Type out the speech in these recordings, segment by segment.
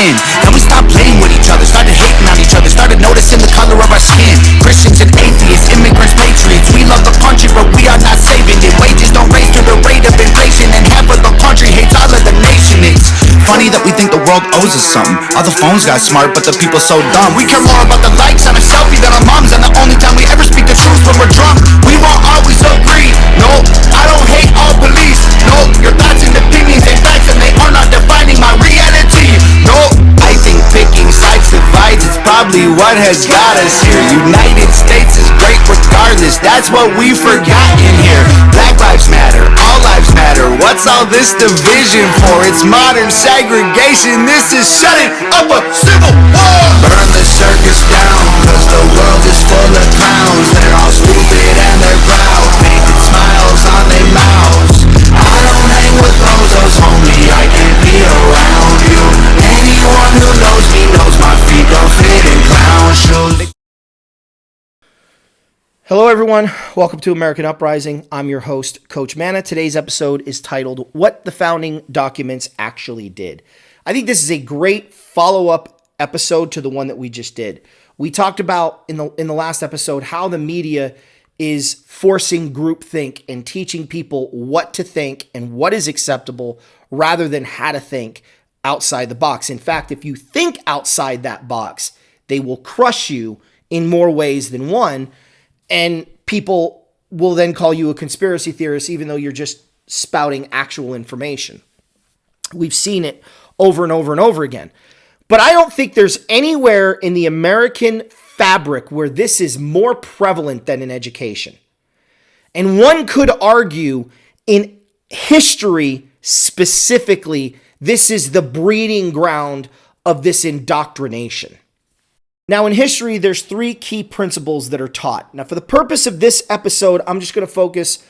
sin. Then we stopped playing with each other, started hating on each other, started noticing the color of our skin. Christians and atheists, immigrants, patriots, we love the country but we are not saving it. Wages don't raise to the rate of inflation, and half of the country hates all of the nation. It's funny that we think the world owes us something. All the phones got smart but the people so dumb. We care more about the likes on a selfie than our moms, and the only time we ever speak the truth when we're drunk. We won't always agree. No, I don't hate all police. No, your thoughts and opinions ain't facts, and they are not defining my reality. No, I think picking sides divides. It's probably what has got us here. United States is great regardless. That's what we forgot in here. Black lives matter, all lives matter. What's all this division for? It's modern segregation. This is shutting up a civil war. Burn the circus down, cause the world is full of clowns. They're all stupid and they're proud, painted smiles on their mouths. I don't hang with bozos, homie, I can't be around you. Anyone who knows me knows my feet don't fit in clown shoes. Hello everyone, welcome to American Uprising. I'm your host, Coach Manna. Today's episode is titled, What the Founding Documents Actually Did. I think this is a great follow-up episode to the one that we just did. We talked about in the last episode how the media is forcing groupthink and teaching people what to think and what is acceptable rather than how to think outside the box. In fact, if you think outside that box, they will crush you in more ways than one, and people will then call you a conspiracy theorist even though you're just spouting actual information. We've seen it over and over and over again. But I don't think there's anywhere in the American fabric where this is more prevalent than in education. And one could argue in history specifically, this is the breeding ground of this indoctrination. Now, in history, there's three key principles that are taught. Now, for the purpose of this episode, I'm just going to focus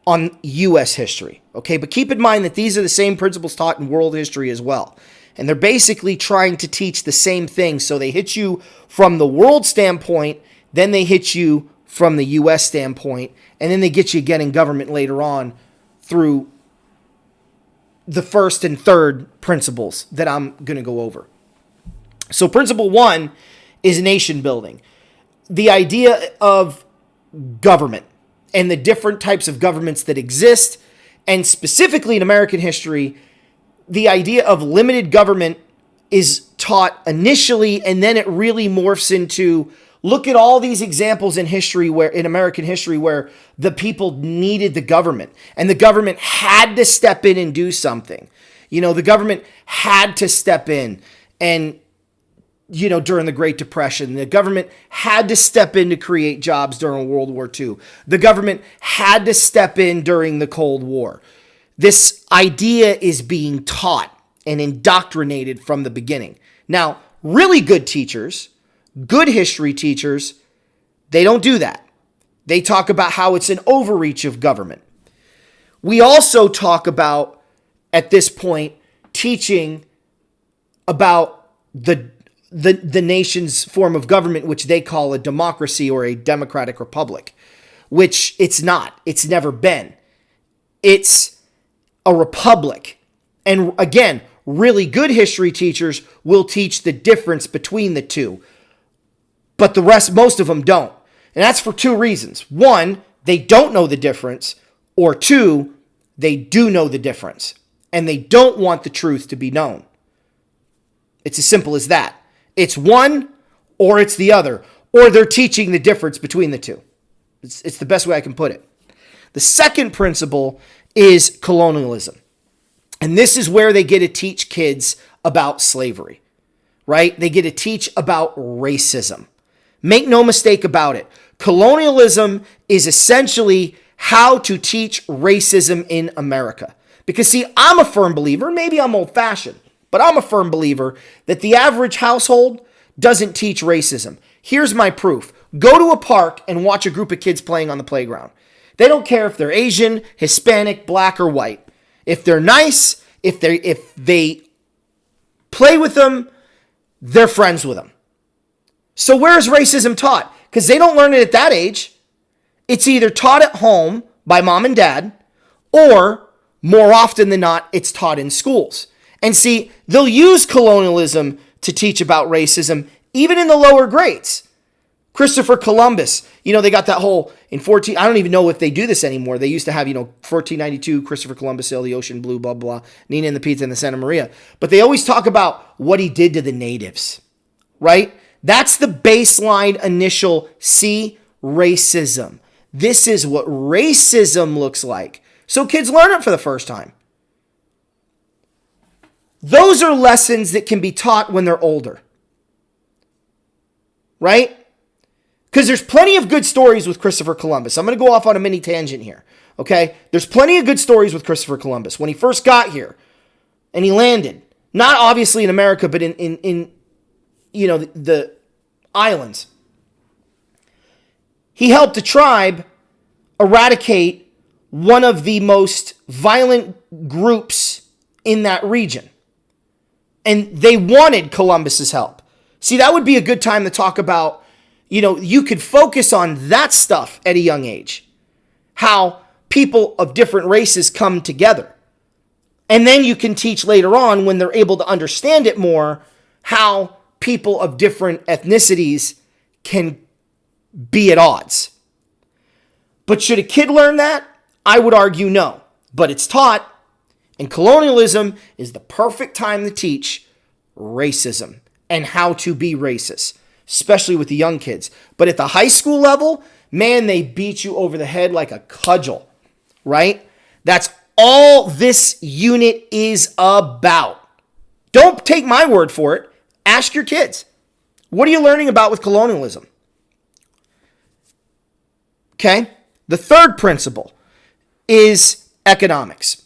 on U.S. history, okay? But keep in mind that these are the same principles taught in world history as well. And they're basically trying to teach the same thing. So they hit you from the world standpoint, then they hit you from the U.S. standpoint, and then they get you again in government later on through the first and third principles that I'm going to go over. So principle one is nation building. The idea of government and the different types of governments that exist, and specifically in American history, the idea of limited government is taught initially, and then it really morphs into, look at all these examples in history where, in American history, where the people needed the government and the government had to step in and do something. You know, the government had to step in and, you know, during the Great Depression, the government had to step in to create jobs during World War II. The government had to step in during the Cold War. This idea is being taught and indoctrinated from the beginning. Now, really good teachers, good history teachers, they don't do that. They talk about how it's an overreach of government. We also talk about, at this point, teaching about the nation's form of government, which they call a democracy or a democratic republic, which it's not. It's never been. It's a republic. And again, really good history teachers will teach the difference between the two, but the rest, most of them don't. And that's for two reasons. One, they don't know the difference, or two, they do know the difference, and they don't want the truth to be known. It's as simple as that. It's one or it's the other, or they're teaching the difference between the two. It's the best way I can put it. The second principle is colonialism. And this is where they get to teach kids about slavery, right? They get to teach about racism. Make no mistake about it. Colonialism is essentially how to teach racism in America. Because see, I'm a firm believer, maybe I'm old-fashioned, but I'm a firm believer that the average household doesn't teach racism. Here's my proof. Go to a park and watch a group of kids playing on the playground. They don't care if they're Asian, Hispanic, black, or white. If they're nice, if they play with them, they're friends with them. So where is racism taught? Because they don't learn it at that age. It's either taught at home by mom and dad, or more often than not, it's taught in schools. And see, they'll use colonialism to teach about racism, even in the lower grades. Christopher Columbus, they got that whole, I don't even know if they do this anymore. They used to have, 1492, Christopher Columbus sailed the ocean blue, blah, blah, Nina and the Pizza and the Santa Maria. But they always talk about what he did to the natives, right? That's the baseline initial racism. This is what racism looks like. So kids learn it for the first time. Those are lessons that can be taught when they're older, right? Because there's plenty of good stories with Christopher Columbus. I'm going to go off on a mini tangent here, okay? There's plenty of good stories with Christopher Columbus. When he first got here and he landed, not obviously in America, but in the islands, he helped a tribe eradicate one of the most violent groups in that region. And they wanted Columbus's help. See, that would be a good time to talk about, you could focus on that stuff at a young age. How people of different races come together. And then you can teach later on, when they're able to understand it more, how people of different ethnicities can be at odds. But should a kid learn that? I would argue no. But it's taught. And colonialism is the perfect time to teach racism and how to be racist, especially with the young kids. But at the high school level, man, they beat you over the head like a cudgel, right? That's all this unit is about. Don't take my word for it. Ask your kids. What are you learning about with colonialism? Okay? The third principle is economics.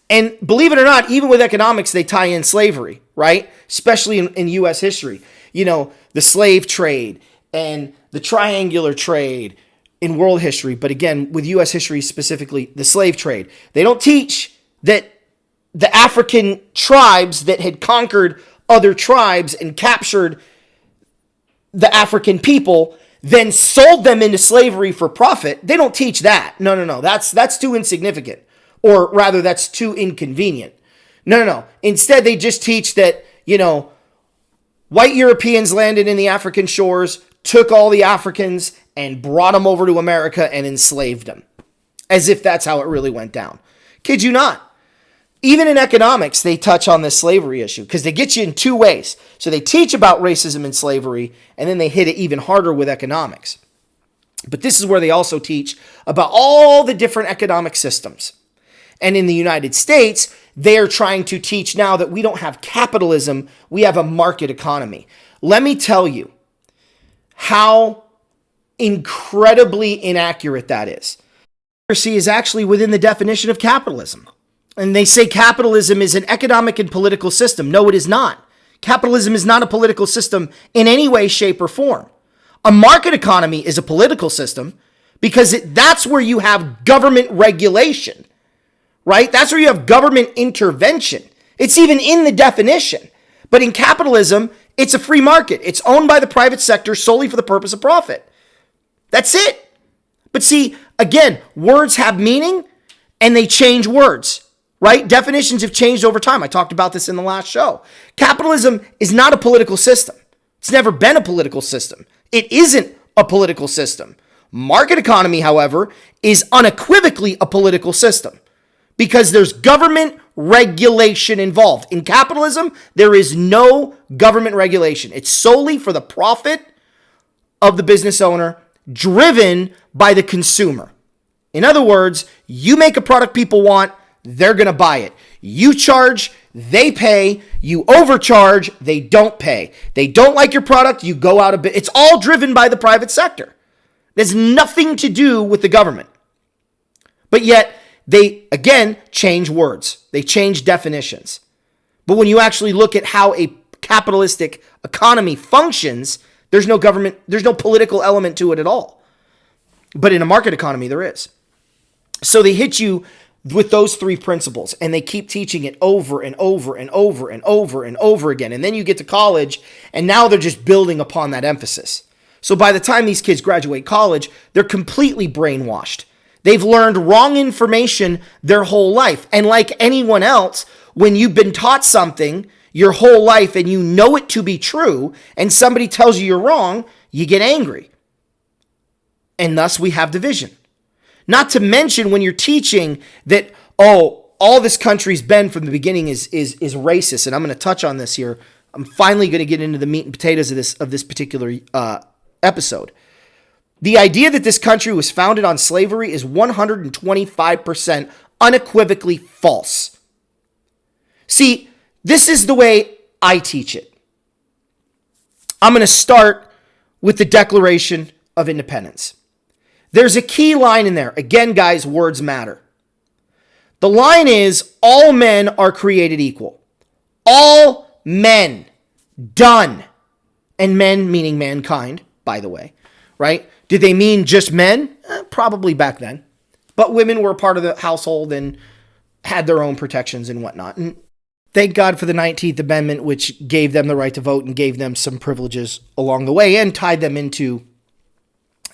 And believe it or not, even with economics, they tie in slavery, right? Especially in U.S. history. The slave trade and the triangular trade in world history. But again, with U.S. history specifically, the slave trade. They don't teach that the African tribes that had conquered other tribes and captured the African people then sold them into slavery for profit. They don't teach that. No. That's too insignificant. Or rather, that's too inconvenient. No. Instead, they just teach that, white Europeans landed in the African shores, took all the Africans, and brought them over to America and enslaved them. As if that's how it really went down. Kid you not. Even in economics, they touch on this slavery issue because they get you in two ways. So they teach about racism and slavery, and then they hit it even harder with economics. But this is where they also teach about all the different economic systems. And in the United States, they are trying to teach now that we don't have capitalism, we have a market economy. Let me tell you how incredibly inaccurate that is. Democracy is actually within the definition of capitalism. And they say capitalism is an economic and political system. No, it is not. Capitalism is not a political system in any way, shape, or form. A market economy is a political system because that's where you have government regulation, right? That's where you have government intervention. It's even in the definition. But in capitalism, it's a free market. It's owned by the private sector solely for the purpose of profit. That's it. But see, again, words have meaning and they change words. Right? Definitions have changed over time. I talked about this in the last show. Capitalism is not a political system. It's never been a political system. It isn't a political system. Market economy, however, is unequivocally a political system because there's government regulation involved. In capitalism, there is no government regulation. It's solely for the profit of the business owner, driven by the consumer. In other words, you make a product people want, they're going to buy it. You charge, they pay. You overcharge, they don't pay. They don't like your product, you go out of business. It's all driven by the private sector. There's nothing to do with the government. But yet, they, again, change words. They change definitions. But when you actually look at how a capitalistic economy functions, there's no government, there's no political element to it at all. But in a market economy, there is. So they hit you with those three principles, and they keep teaching it over and over and over and over and over again. And then you get to college, and now they're just building upon that emphasis. So by the time these kids graduate college, they're completely brainwashed. They've learned wrong information their whole life. And like anyone else, when you've been taught something your whole life and you know it to be true and somebody tells you you're wrong, you get angry. And thus we have division. Not to mention when you're teaching that, oh, all this country's been from the beginning is racist. And I'm going to touch on this here. I'm finally going to get into the meat and potatoes of this particular episode. The idea that this country was founded on slavery is 125% unequivocally false. See, this is the way I teach it. I'm going to start with the Declaration of Independence. There's a key line in there. Again, guys, words matter. The line is, all men are created equal. All men. Done. And men meaning mankind, by the way, right? Did they mean just men? Probably back then. But women were part of the household and had their own protections and whatnot. And thank God for the 19th Amendment, which gave them the right to vote and gave them some privileges along the way and tied them into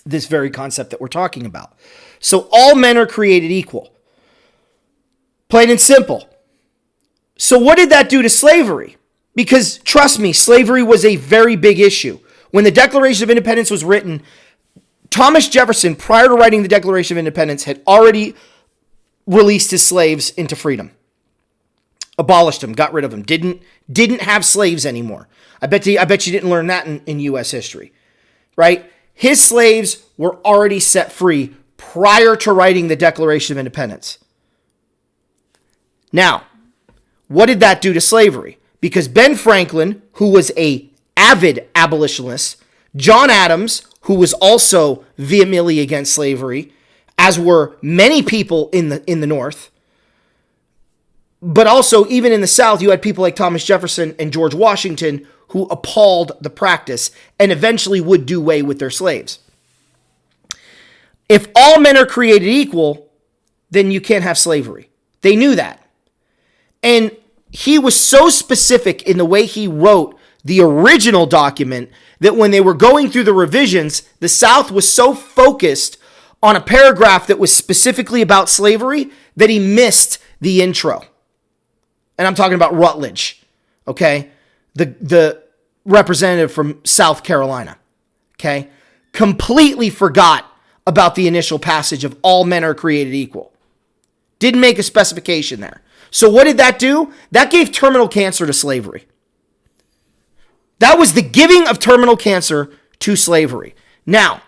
this very concept that we're talking about. So all men are created equal. Plain and simple. So what did that do to slavery? Because trust me, slavery was a very big issue. When the Declaration of Independence was written, Thomas Jefferson, prior to writing the Declaration of Independence, had already released his slaves into freedom. Abolished them, got rid of them, didn't have slaves anymore. I bet you didn't learn that in U.S. history, right? His slaves were already set free prior to writing the Declaration of Independence. Now, what did that do to slavery? Because Ben Franklin, who was an avid abolitionist, John Adams, who was also vehemently against slavery, as were many people in the North, but also even in the South, you had people like Thomas Jefferson and George Washington who appalled the practice and eventually would do away with their slaves. If all men are created equal, then you can't have slavery. They knew that. And he was so specific in the way he wrote the original document that when they were going through the revisions, the South was so focused on a paragraph that was specifically about slavery that he missed the intro. And I'm talking about Rutledge, okay? The representative from South Carolina, okay? Completely forgot about the initial passage of all men are created equal. Didn't make a specification there. So what did that do? That gave terminal cancer to slavery. That was the giving of terminal cancer to slavery. Now,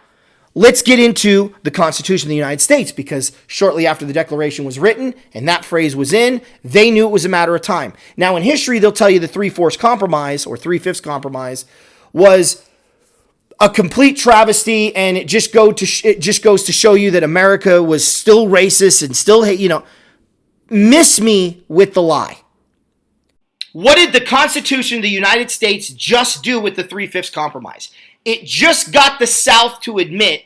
let's get into the Constitution of the United States, because shortly after the Declaration was written and that phrase was in, they knew it was a matter of time. Now, in history, they'll tell you the Three-Fourths Compromise or Three-Fifths Compromise was a complete travesty, and it just goes to show you that America was still racist and still, miss me with the lie. What did the Constitution of the United States just do with the Three-Fifths Compromise? It just got the South to admit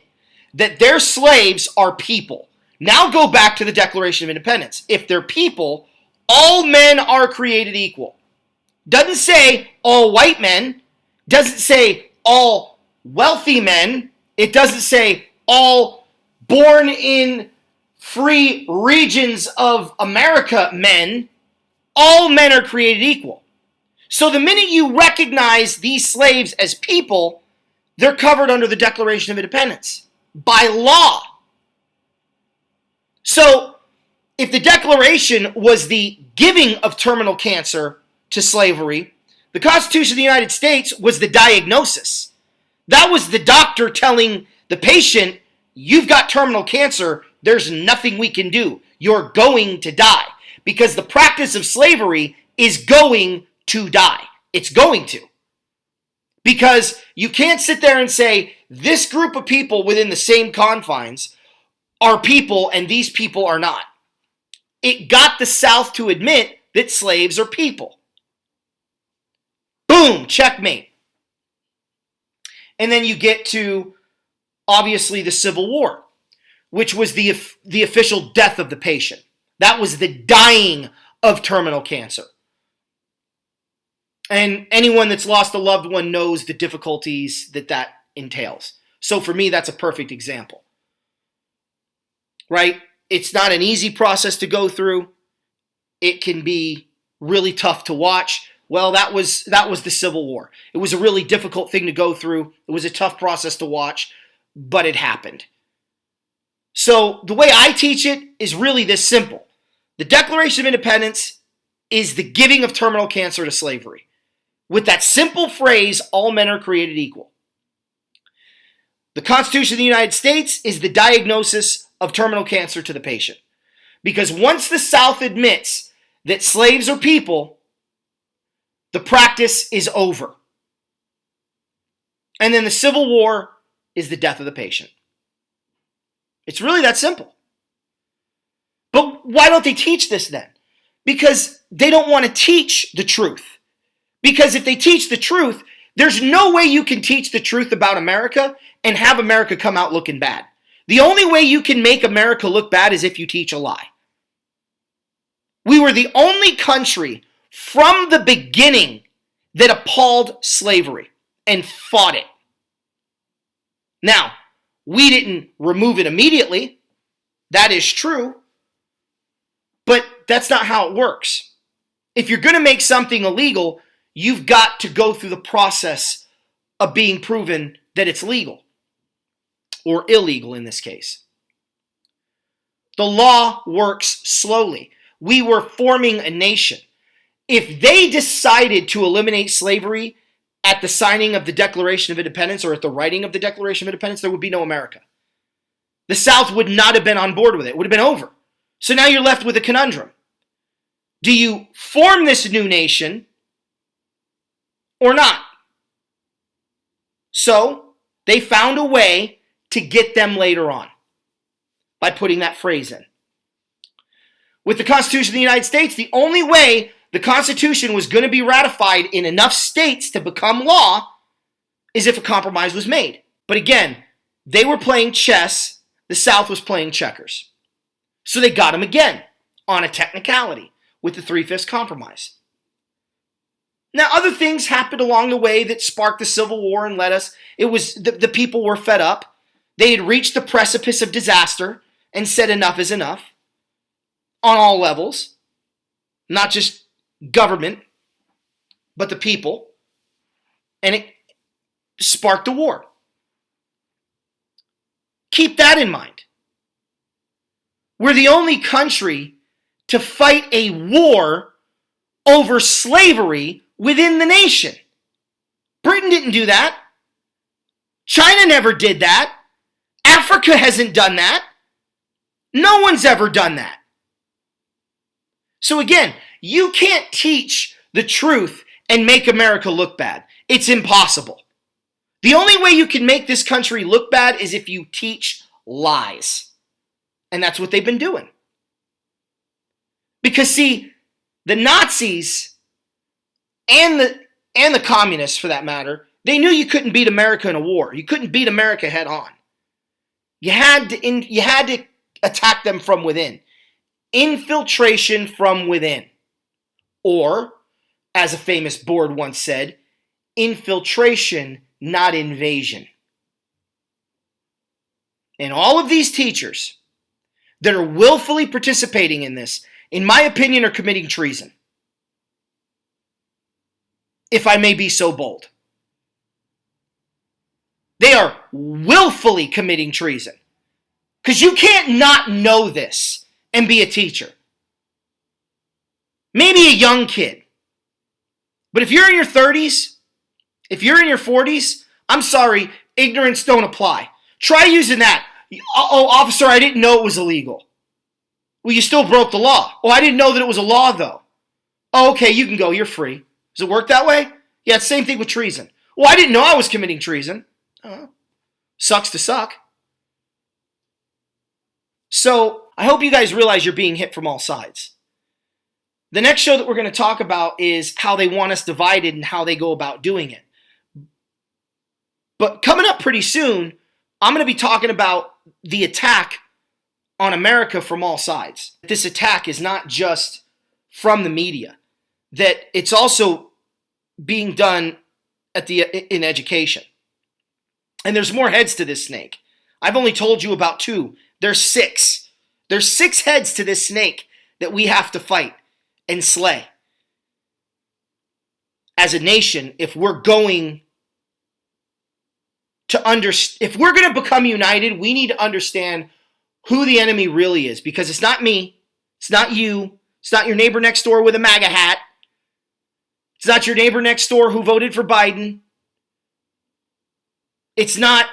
that their slaves are people. Now go back to the Declaration of Independence. If they're people, all men are created equal. Doesn't say all white men. Doesn't say all wealthy men. It doesn't say all born in free regions of America men. All men are created equal. So the minute you recognize these slaves as people, they're covered under the Declaration of Independence by law. So if the Declaration was the giving of terminal cancer to slavery, the Constitution of the United States was the diagnosis. That was the doctor telling the patient, you've got terminal cancer, there's nothing we can do. You're going to die. Because the practice of slavery is going to die. It's going to. Because you can't sit there and say, this group of people within the same confines are people and these people are not. It got the South to admit that slaves are people. Boom, checkmate. And then you get to, obviously, the Civil War, which was the official death of the patient. That was the dying of terminal cancer. And anyone that's lost a loved one knows the difficulties that entails. So for me, that's a perfect example. Right? It's not an easy process to go through. It can be really tough to watch. Well, that was the Civil War. It was a really difficult thing to go through. It was a tough process to watch, but it happened. So the way I teach it is really this simple. The Declaration of Independence is the giving of terminal cancer to slavery. With that simple phrase, all men are created equal. The Constitution of the United States is the diagnosis of terminal cancer to the patient. Because once the South admits that slaves are people, the practice is over. And then the Civil War is the death of the patient. It's really that simple. But why don't they teach this then? Because they don't want to teach the truth. Because if they teach the truth, there's no way you can teach the truth about America and have America come out looking bad. The only way you can make America look bad is if you teach a lie. We were the only country from the beginning that appalled slavery and fought it. Now, we didn't remove it immediately. That is true. But that's not how it works. If you're going to make something illegal, you've got to go through the process of being proven that it's legal or illegal in this case. The law works slowly. We were forming a nation. If they decided to eliminate slavery at the signing of the Declaration of Independence or at the writing of the Declaration of Independence, there would be no America. The South would not have been on board with it. It would have been over. So now you're left with a conundrum. Do you form this new nation or not? So they found a way to get them later on by putting that phrase in. With the Constitution of the United States, the only way the Constitution was going to be ratified in enough states to become law is if a compromise was made. But again, they were playing chess, the South was playing checkers. So they got him again on a technicality with the 3/5 compromise. Now, other things happened along the way that sparked the Civil War and led us. It was the people were fed up. They had reached the precipice of disaster and said enough is enough on all levels, not just government, but the people. And it sparked a war. Keep that in mind. We're the only country to fight a war over slavery within the nation. Britain didn't do that. China never did that. Africa hasn't done that. No one's ever done that. So again, you can't teach the truth and make America look bad. It's impossible. The only way you can make this country look bad is if you teach lies. And that's what they've been doing. Because see, the Nazis and the communists, for that matter, they knew you couldn't beat America in a war. You couldn't beat America head on. You had to attack them from within. Infiltration from within. Or, as a famous board once said, infiltration, not invasion. And all of these teachers that are willfully participating in this, in my opinion, are committing treason. If I may be so bold. They are willfully committing treason. Because you can't not know this and be a teacher. Maybe a young kid. But if you're in your 30s, if you're in your 40s, I'm sorry, ignorance don't apply. Try using that. Oh, officer, I didn't know it was illegal. Well, you still broke the law. Oh, I didn't know that it was a law, though. Oh, okay, you can go. You're free. Does it work that way? Yeah, it's the same thing with treason. Well, I didn't know I was committing treason. Sucks to suck. So, I hope you guys realize you're being hit from all sides. The next show that we're going to talk about is how they want us divided and how they go about doing it. But coming up pretty soon, I'm going to be talking about the attack on America from all sides. This attack is not just from the media, that it's also being done in education. And there's more heads to this snake. I've only told you about 2. There's 6. There's 6 heads to this snake that we have to fight and slay. as a nation if we're going if we're going to become united, we need to understand who the enemy really is, because it's not me, it's not you, it's not your neighbor next door with a MAGA hat, it's not your neighbor next door who voted for Biden, it's not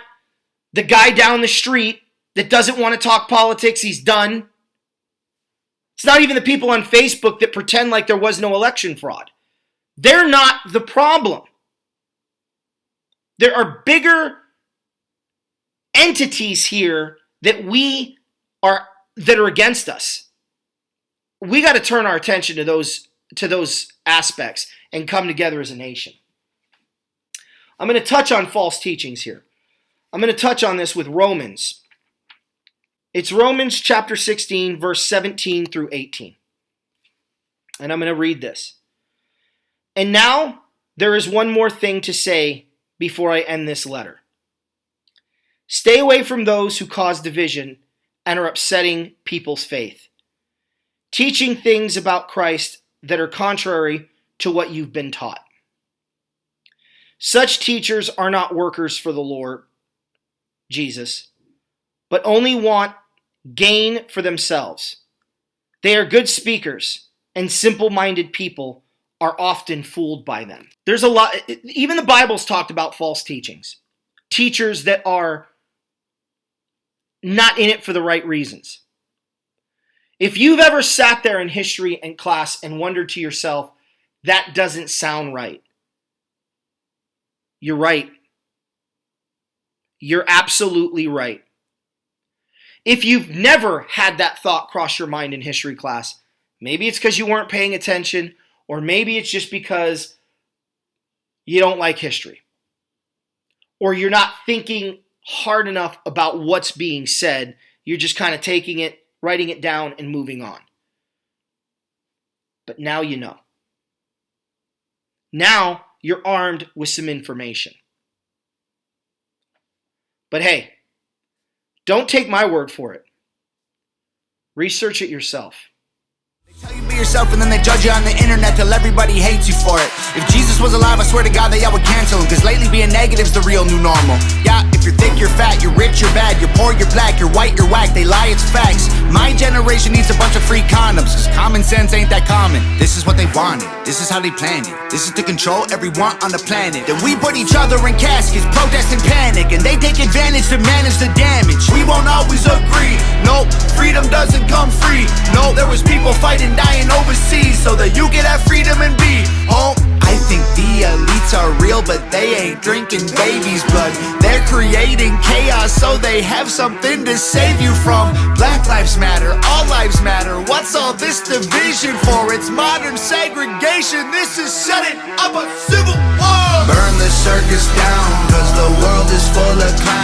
the guy down the street that doesn't want to talk politics, he's done. It's not even the people on Facebook that pretend like there was no election fraud. They're not the problem. There are bigger entities here that are against us. We got to turn our attention to those aspects and come together as a nation. I'm going to touch on false teachings here. I'm going to touch on this with Romans. It's Romans chapter 16, verse 17 through 18. And I'm going to read this. And now there is one more thing to say before I end this letter. Stay away from those who cause division and are upsetting people's faith, teaching things about Christ that are contrary to what you've been taught. Such teachers are not workers for the Lord Jesus, but only want gain for themselves. They are good speakers, and simple-minded people are often fooled by them. There's a lot, even the Bible's talked about false teachings. Teachers that are not in it for the right reasons. If you've ever sat there in history and class and wondered to yourself, that doesn't sound right, you're right. You're absolutely right. If you've never had that thought cross your mind in history class, maybe it's because you weren't paying attention, or maybe it's just because you don't like history, or you're not thinking hard enough about what's being said. You're just kind of taking it, writing it down, and moving on. But now you know. Now you're armed with some information. But hey, don't take my word for it. Research it yourself. Tell you be yourself and then they judge you on the internet till everybody hates you for it. If Jesus was alive, I swear to God that y'all would cancel him, cause lately being negative's the real new normal. Yeah, if you're thick, you're fat, you're rich, you're bad, you're poor, you're black, you're white, you're whack, they lie, it's facts. My generation needs a bunch of free condoms, cause common sense ain't that common. This is what they wanted, this is how they planned it. This is to control everyone on the planet. Then we put each other in caskets, protest and panic, and they take advantage to manage the damage. We won't always agree, no, freedom doesn't come free. No, there was people fighting, dying overseas, so that you can have freedom and be home. I think the elites are real, but they ain't drinking babies' blood. They're creating chaos so they have something to save you from. Black lives matter, all lives matter. What's all this division for? It's modern segregation. This is setting up a civil war. Burn the circus down, cause the world is full of clowns.